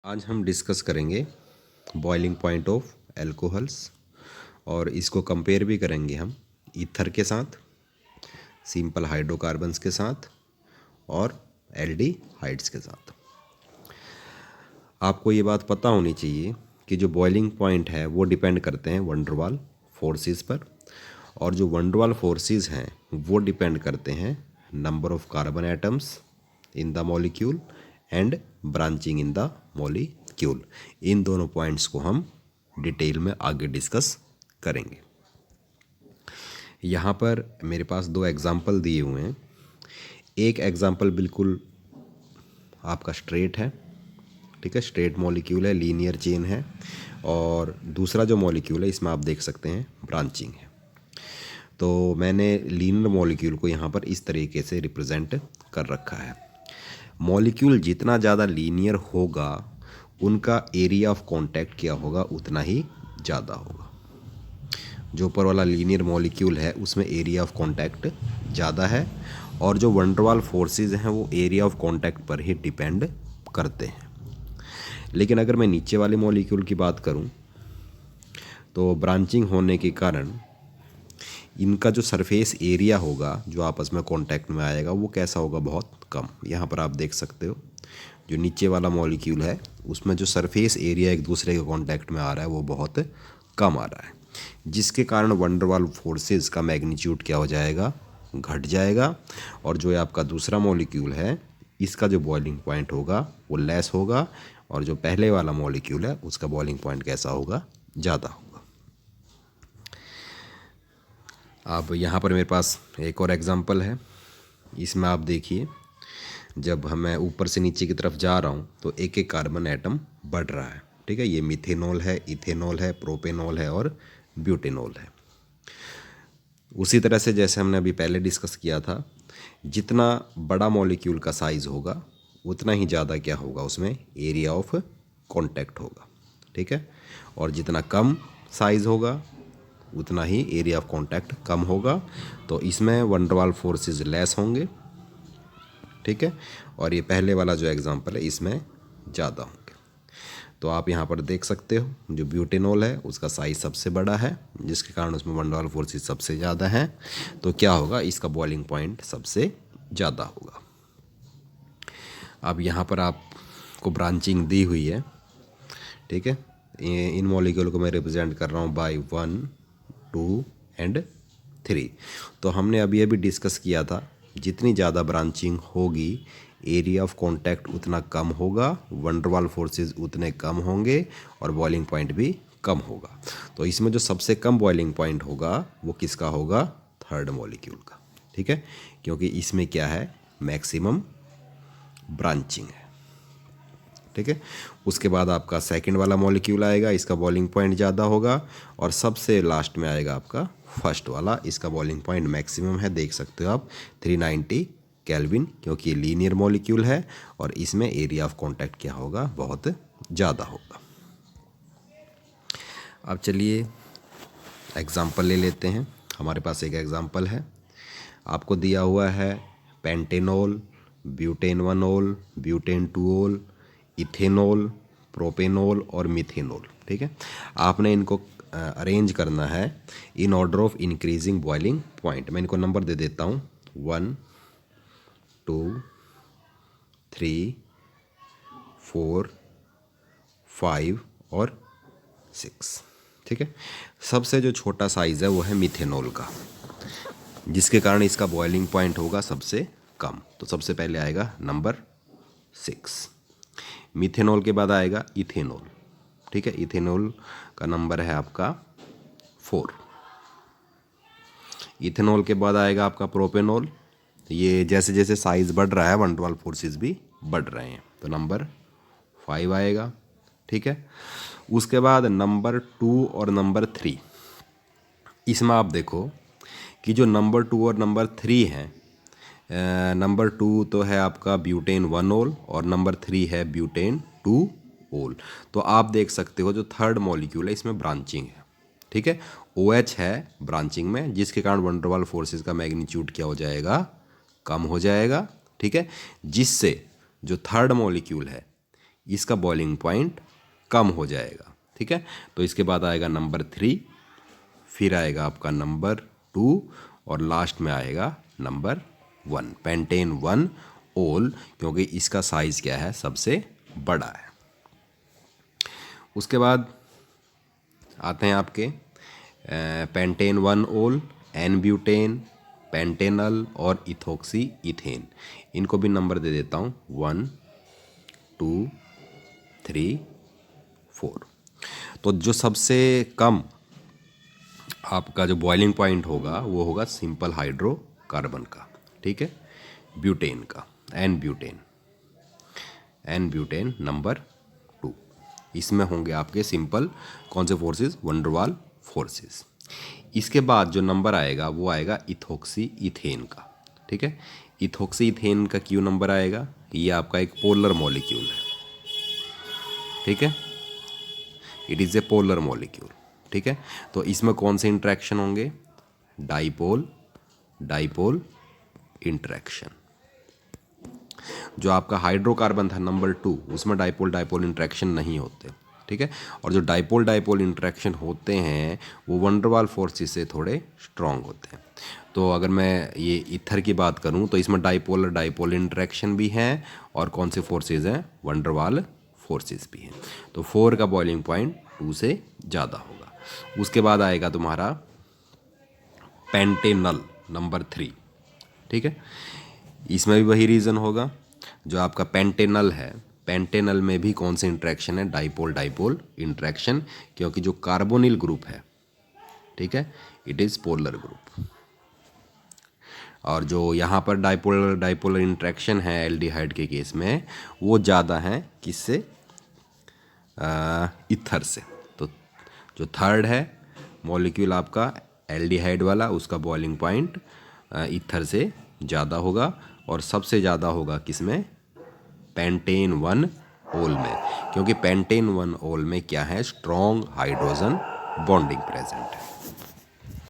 आज हम डिस्कस करेंगे बॉइलिंग पॉइंट ऑफ एल्कोहल्स और इसको कंपेयर भी करेंगे हम ईथर के साथ, सिंपल हाइड्रोकार्बन्स के साथ और एल्डिहाइड्स के साथ। आपको ये बात पता होनी चाहिए कि जो बॉइलिंग पॉइंट है वो डिपेंड करते हैं वंडर वाल फोर्सेस पर, और जो वंडर वाल फोर्सेस हैं वो डिपेंड करते हैं number of carbon atoms in the molecule and branching in the molecule. इन दोनों पॉइंट्स को हम डिटेल में आगे डिस्कस करेंगे। यहाँ पर मेरे पास दो एग्जाम्पल दिए हुए हैं। एक एग्जाम्पल बिल्कुल आपका स्ट्रेट है, ठीक है, स्ट्रेट मॉलिक्यूल है, लीनियर चेन है, और दूसरा जो मॉलिक्यूल है इसमें आप देख सकते हैं ब्रांचिंग है। तो मैंने लीनियर मॉलिक्यूल को यहाँ पर इस तरीके से रिप्रेजेंट कर रखा है। मॉलिक्यूल जितना ज़्यादा लीनियर होगा उनका एरिया ऑफ कांटेक्ट क्या होगा उतना ही ज़्यादा होगा। जो ऊपर वाला लीनियर मॉलिक्यूल है उसमें एरिया ऑफ कांटेक्ट ज़्यादा है, और जो वंडर वाल फोर्सेस हैं वो एरिया ऑफ कांटेक्ट पर ही डिपेंड करते हैं। लेकिन अगर मैं नीचे वाले मॉलिक्यूल की बात करूं तो ब्रांचिंग होने के कारण इनका जो सरफेस एरिया होगा जो आपस में कांटेक्ट में आएगा वो कैसा होगा, बहुत कम। यहाँ पर आप देख सकते हो जो नीचे वाला मॉलिक्यूल है उसमें जो सरफेस एरिया एक दूसरे के कांटेक्ट में आ रहा है वो बहुत कम आ रहा है, जिसके कारण वंडर वाल फोर्सेस का मैग्नीट्यूड क्या हो जाएगा, घट जाएगा। और जो आपका दूसरा मॉलिक्यूल है इसका जो बॉइलिंग पॉइंट होगा वो लेस होगा, और जो पहले वाला मॉलिक्यूल है उसका बॉइलिंग पॉइंट कैसा होगा, ज़्यादा होगा। अब यहाँ पर मेरे पास एक और एग्जांपल है। इसमें आप देखिए जब मैं ऊपर से नीचे की तरफ जा रहा हूँ तो एक एक कार्बन एटम बढ़ रहा है, ठीक है। ये मिथेनॉल है, इथेनॉल है, प्रोपेनॉल है और ब्यूटेनॉल है। उसी तरह से जैसे हमने अभी पहले डिस्कस किया था, जितना बड़ा मॉलिक्यूल का साइज़ होगा उतना ही ज़्यादा क्या होगा, उसमें एरिया ऑफ कांटेक्ट होगा, ठीक है। और जितना कम साइज़ होगा उतना ही एरिया ऑफ कांटेक्ट कम होगा। तो इसमें वंडर वाल फोर्सेस लेस होंगे, ठीक है। और ये पहले वाला जो एग्जांपल है इसमें ज़्यादा होंगे। तो आप यहाँ पर देख सकते हो जो ब्यूटेनॉल है उसका साइज़ सबसे बड़ा है, जिसके कारण उसमें वंडर वाल फोर्सेस सबसे ज़्यादा हैं। तो क्या होगा, इसका बॉइलिंग पॉइंट सबसे ज़्यादा होगा। अब यहाँ पर आपको ब्रांचिंग दी हुई है, ठीक है। इन मॉलिक्यूल को मैं रिप्रेजेंट कर रहा हूँ बाय 1, 2 एंड 3। तो हमने अभी अभी डिस्कस किया था जितनी ज़्यादा ब्रांचिंग होगी एरिया ऑफ कांटेक्ट उतना कम होगा, वंडर वाल फोर्सेस उतने कम होंगे और बॉइलिंग पॉइंट भी कम होगा। तो इसमें जो सबसे कम बॉइलिंग पॉइंट होगा वो किसका होगा, थर्ड मॉलिक्यूल का, ठीक है, क्योंकि इसमें क्या है, मैक्सिमम ब्रांचिंग है, ठीक है। उसके बाद आपका सेकंड वाला मॉलिक्यूल आएगा, इसका बॉइलिंग पॉइंट ज़्यादा होगा, और सबसे लास्ट में आएगा आपका फर्स्ट वाला, इसका बॉइलिंग पॉइंट मैक्सिमम है, देख सकते हो आप 390 केल्विन, क्योंकि ये लीनियर मॉलिक्यूल है और इसमें एरिया ऑफ कांटेक्ट क्या होगा, बहुत ज़्यादा होगा। अब चलिए एग्जाम्पल ले लेते हैं। हमारे पास एक एग्जाम्पल है, आपको दिया हुआ है पेंटेनॉल, ब्यूटेनवनॉल, ब्यूटेन-2-ऑल, इथेनॉल, प्रोपेनॉल और मिथेनॉल, ठीक है। आपने इनको अरेंज करना है in order of increasing boiling point. मैं इनको नंबर दे देता हूँ 1, 2, 3, 4, 5 और 6, ठीक है। सबसे जो छोटा साइज़ है वो है मिथेनॉल का, जिसके कारण इसका बॉइलिंग पॉइंट होगा सबसे कम। तो सबसे पहले आएगा नंबर 6। मिथेनॉल के बाद आएगा इथेनॉल, ठीक है। इथेनॉल का नंबर है आपका 4। इथेनॉल के बाद आएगा आपका प्रोपेनॉल। ये जैसे जैसे साइज़ बढ़ रहा है वंडर वाल फोर्सेस भी बढ़ रहे हैं, तो नंबर 5 आएगा, ठीक है। उसके बाद नंबर 2 और नंबर 3, इसमें आप देखो कि जो नंबर 2 और नंबर 3 हैं, नंबर 2 तो है आपका ब्यूटेन-1-ऑल और नंबर 3 है ब्यूटेन-2-ऑल। तो आप देख सकते हो जो थर्ड मॉलिक्यूल है इसमें ब्रांचिंग है, ठीक है। OH है ब्रांचिंग में, जिसके कारण वंडर वाल फोर्सेस का मैग्नीट्यूड क्या हो जाएगा, कम हो जाएगा, ठीक है। जिससे जो थर्ड मॉलिक्यूल है इसका बॉइलिंग पॉइंट कम हो जाएगा, ठीक है। तो इसके बाद आएगा नंबर 3, फिर आएगा आपका नंबर 2 और लास्ट में आएगा नंबर 1, पेंटेन 1 ओल, क्योंकि इसका साइज़ क्या है, सबसे बड़ा है। उसके बाद आते हैं आपके पेंटेन 1 ओल, एन ब्यूटेन, पेंटेनल और इथोक्सी इथेन। इनको भी नंबर दे देता हूँ 1 2 3 4। तो जो सबसे कम आपका जो बॉइलिंग पॉइंट होगा वो होगा सिंपल हाइड्रोकार्बन का, ठीक है, ब्यूटेन का, एन ब्यूटेन नंबर 2। इसमें होंगे आपके सिंपल कौन से फोर्सेस, वंडरवाल फोर्सेस। इसके बाद जो नंबर आएगा वो आएगा इथोक्सी इथेन का, ठीक है। इथोक्सी इथेन का क्यू नंबर आएगा, ये आपका एक पोलर मॉलिक्यूल है, ठीक है, it is a polar molecule, ठीक है। तो इसमें कौन से इंट्रैक्शन होंगे, डाइपोल डाइपोल इंट्रैक्शन। जो आपका हाइड्रोकार्बन था नंबर 2, उसमें डाइपोल डाइपोल इंट्रैक्शन नहीं होते, ठीक है। और जो डाइपोल डाइपोल इंट्रैक्शन होते हैं वो वंडरवाल फोर्सेस से थोड़े स्ट्रांग होते हैं। तो अगर मैं ये ईथर की बात करूं तो इसमें डाइपोलर डाइपोल इंट्रैक्शन भी है और कौन से फोर्सेस हैं, वंडरवाल फोर्सेस भी हैं। तो 4 का बॉइलिंग पॉइंट 2 से ज़्यादा होगा। उसके बाद आएगा तुम्हारा पेंटेनल नंबर 3, ठीक है। इसमें भी वही रीज़न होगा, जो आपका पेंटेनल है, पेंटेनल में भी कौन से इंट्रैक्शन है, डाइपोल डाइपोल इंट्रैक्शन, क्योंकि जो कार्बोनिल ग्रुप है, ठीक है, इट इज़ पोलर ग्रुप। और जो यहाँ पर डाइपोलर डाइपोलर इंट्रैक्शन है एल्डिहाइड के केस में, वो ज़्यादा है किससे, ईथर से। तो जो थर्ड है मॉलिक्यूल आपका एल्डिहाइड वाला, उसका बॉइलिंग पॉइंट ईथर से ज़्यादा होगा, और सबसे ज़्यादा होगा किसमें, पेंटेन 1 ओल में, क्योंकि पेंटेन 1 ओल में क्या है, स्ट्रॉन्ग हाइड्रोजन बॉन्डिंग प्रेजेंट है।